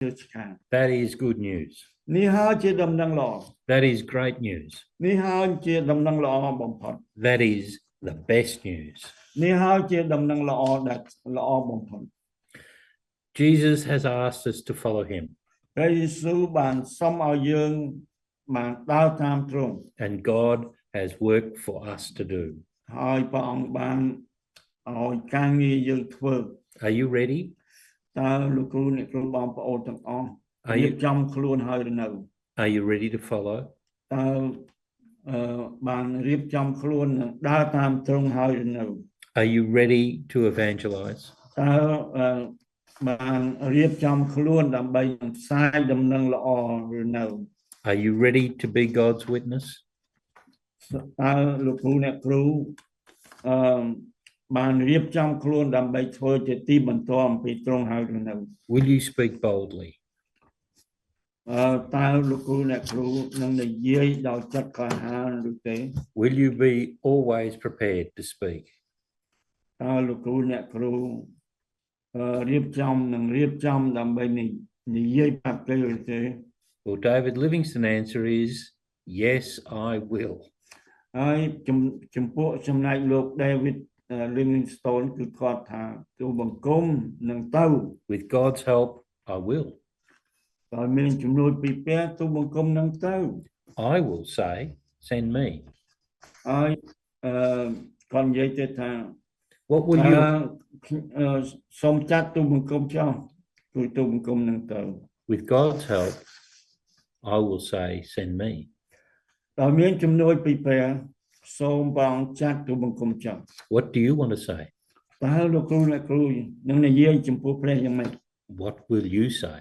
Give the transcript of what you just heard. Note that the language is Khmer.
ជឿឆ្កាង That is good news. នេះហើយជាដំណឹងល្អ That is great news. នេះហើយជាដំណឹងល្អបំផុត That is the best news. នេះហើយជាដំណឹងល្អដែលល្អបំផុត Jesus has asked us to follow him, ព្រះយេស៊ូវបានសុំឲ្យយើងបានដើរតាមទ្រង់ and God has work for us to do. ហើយព្រះអង្គបានឲ្យការងារយើងធ្វើ Are you ready? តើលោកគ្រូអ្នកគ្រូបងប្អូនទាំងអស់ ហើយ រៀបចំខ្លួនហើយឬនៅ Are you ready to follow? តើបានរៀបចំខ្លួនដើរតាមទ្រង់ហើយឬនៅ Are you ready to evangelize? តើបានរៀបចំខ្លួនដើម្បីផ្សាយដំណឹងល្អឬនៅ Are you ready to be God's witness? តើលោកគ្រូអ្នកគ្រូបានរៀបចំខ្លួនដើម្បីធ្វើជាទីបន្ទាល់អំពីទ្រង់ហើយឬនៅ Will you speak boldly? តើលោកគ្រូអ្នកគ្រូនឹងនិយាយដោយចិត្តក្លាហានឬទេ Will you be always prepared to speak? តើលោកគ្រូអ្នកគ្រូរៀបចំដើម្បីនិយាយប្រាប់គេឬទេ Well, David Livingston answer is yes, I will. ហើយចំពោះចំណែកលោក David Livingstone គឺគាត់ថាទូបង្គំនឹងទៅ With God's help, I will. ដោយមានជំនួយពីព្រះទូបង្គំនឹងទៅ I will say, send me. ហើយគាត់និយាយទៅថា What will you សូមចាត់ទូបង្គំចោលគឺទូបង្គំនឹងទៅ with God's help, I will say, send me. ដោយមានជំនួយពីព្រះសូមព្រះអង្គចាត់ទូបង្គំចោល What do you want to say? តើលោកគ្រូអ្នកគ្រូនឹងនិយាយចំពោះព្រះយ៉ាងម៉េច What will you say?